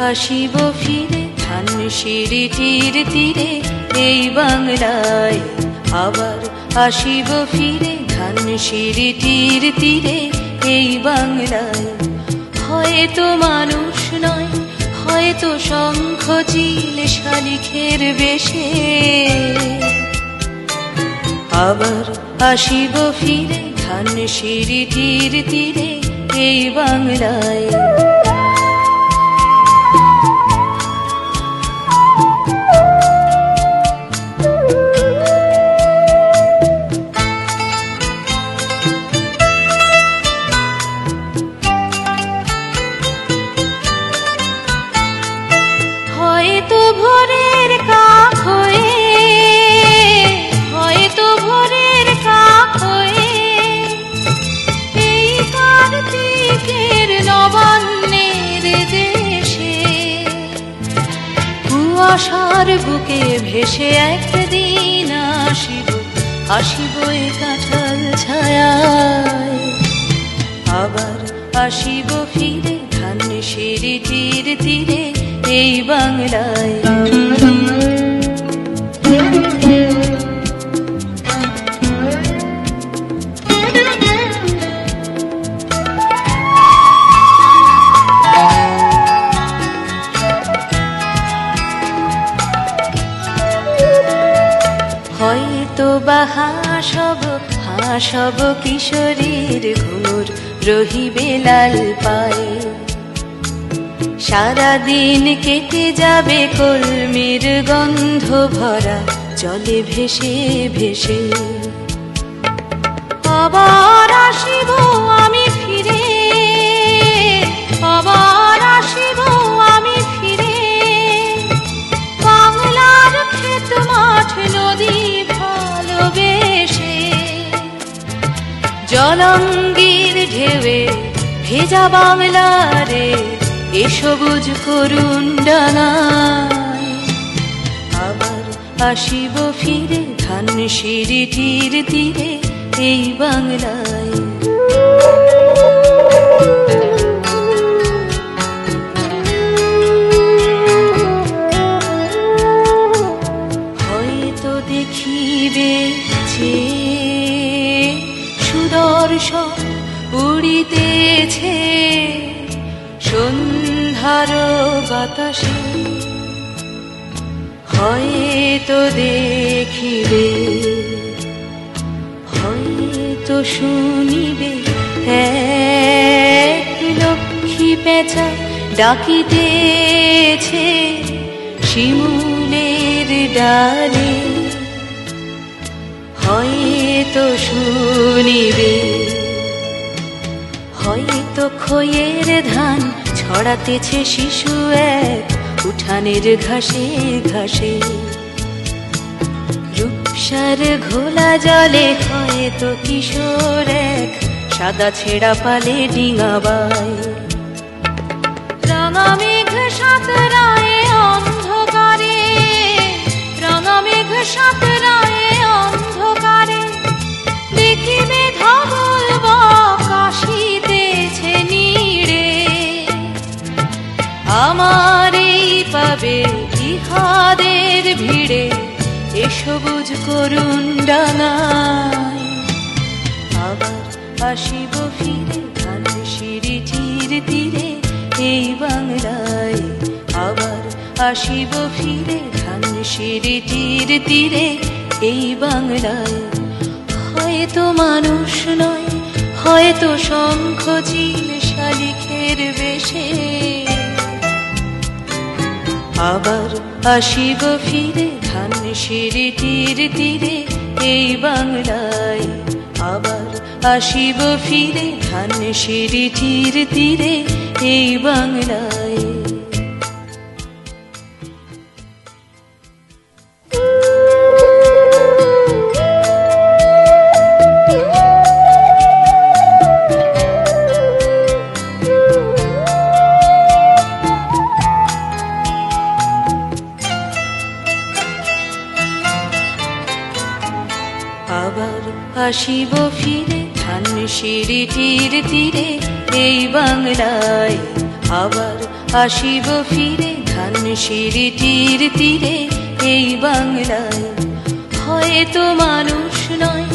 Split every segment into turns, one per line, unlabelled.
আসিব ফিরে ধানসিঁড়িটির তীরে এই বাংলায়, আবার আসিব ফিরে ধানসিঁড়িটির তীরে এই বাংলায়। হয়তো মানুষ নয়, হয়তো শঙ্খ চিল শালিখের বেশে, আবার আসিব ফিরে ধানসিঁড়িটির তীরে এই বাংলায়। হয়তো ভোরের কাক হয়ে, হয়তো ভোরের কাক হয়ে এই কার্তিকের নবান্নের দেশে, কুয়াশার বুকে ভেসে একদিন আসিব, আসিব এ কাঁঠাল ছায়ায়। আবার আসিব ফিরে ধানসিঁড়িটির তীরে এই বাংলায়। হয়তো বা হাসব কিশোরীর ঘুর রহিবে লাল পায়ে, সারাদিন কেটে যাবে কলমির গন্ধ ভরা জলে ভেসে ভেসে। আবার আসিব আমি ফিরে, আবার আসিব আমি ফিরে বাংলার ক্ষেত মাঠ নদী ভালোবেসে। জলঙ্গির ঢেউয়ে ভেজা বাংলারে এ সবুজ করুণ ডানায়, আবার আসিব ফিরে ধানসিঁড়িটির তীরে এই বাংলায়। হয়তো দেখিবে যে সুদর্শন উড়িতেছে সন্ধ্যার বাতাসে, হয়তো দেখিবে, হয়তো শুনিবে এক লক্ষ্মী পেঁচা ডাকিতেছে শিমুলের ডালে, হয়তো শুনিবে, হয়তো খইয়ের ধান ছড়াতেছে শিশু এক উঠানের ঘাসে ঘাসে, রূপসার ঘোলা জলে হয়তো কিশোর এক সাদা ছেঁড়া পালে ডিঙাবায়। রাঙা মেঘ সাঁতরায় অন্ধকারে, রাঙা মেঘ সাঁতরায় অন্ধকারে দেখিবে ধবল বক আসিতেছে নীড়ে। আমার এই পাবে ইহাদের ভিড়ে এ সবুজ করুণ ডাঙায়, আবার আসিব ফিরে ধানসিঁড়িটির তীরে এই বাংলায়। আবার আসিব ফিরে ধানসিঁড়িটির তীরে এই বাংলায়। হয়তো মানুষ নয়, হয়তো শঙ্খ চিল শালিখের বেশে, আবার আসিব ফিরে ধানসিঁড়িটির তীরে এই বাংলায়। আবার আসিব ফিরে ধানসিঁড়িটির তীরে এই বাংলায়। আবার আসিব ফিরে ধানসিঁড়িটির তীরে এই বাংলায়। আবার আসিব ফিরে ধানসিঁড়িটির তীরে এই বাংলায়। হয়তো মানুষ নয়,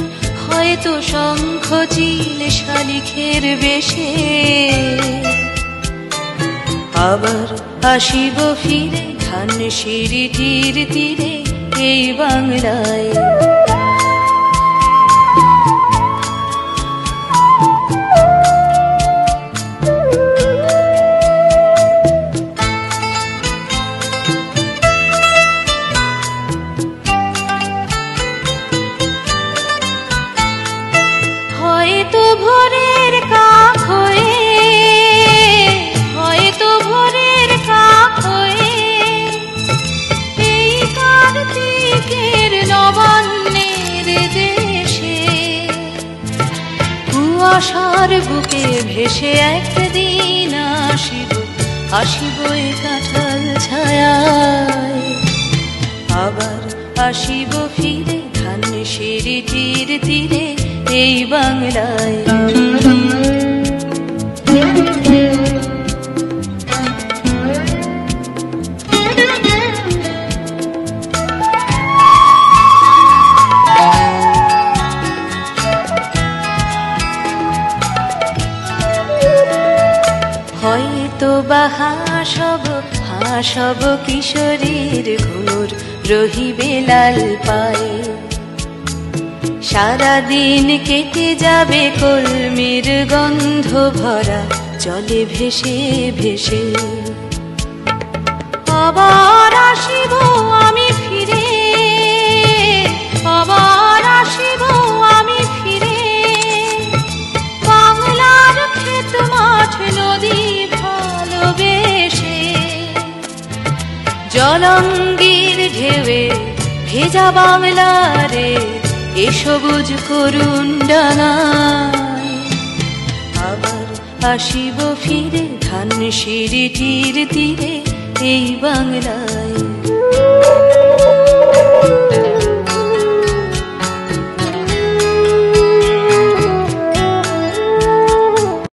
হয়তো শঙ্খ চিল শালিখের বেশে, আবার আসিব ফিরে ধানসিঁড়িটির তীরে এই বাংলায়। হয়তো ভোরের কাক হয়ে, হয়তো ভোরের কাক হয়ে এই কার্তিকের নবান্নের দেশে কুয়াশার বুকে ভেসে একদিন আসিব, আসিব এ কাঁঠাল ছায়ায়। আবার আসিব ফিরে ধানসিঁড়িটির তীরে এই বাংলায়। হয়তো বা হাসব কিশোরীর ঘুর রহিবে লাল পায়ে, সারাদিন কেটে যাবে কলমির গন্ধ ভরা জলে ভেসে ভেসে। আবার আসিব আমি ফিরে, আবার আসিব আমি ফিরে বাংলার ক্ষেত মাঠ নদী ভালোবেসে। জলঙ্গির ঢেউয়ে ভেজা বাংলারে এ সবুজ করুণ ডাঙায়। আবার আসিব ফিরে ধানসিঁড়িটির তীরে এই বাংলায়।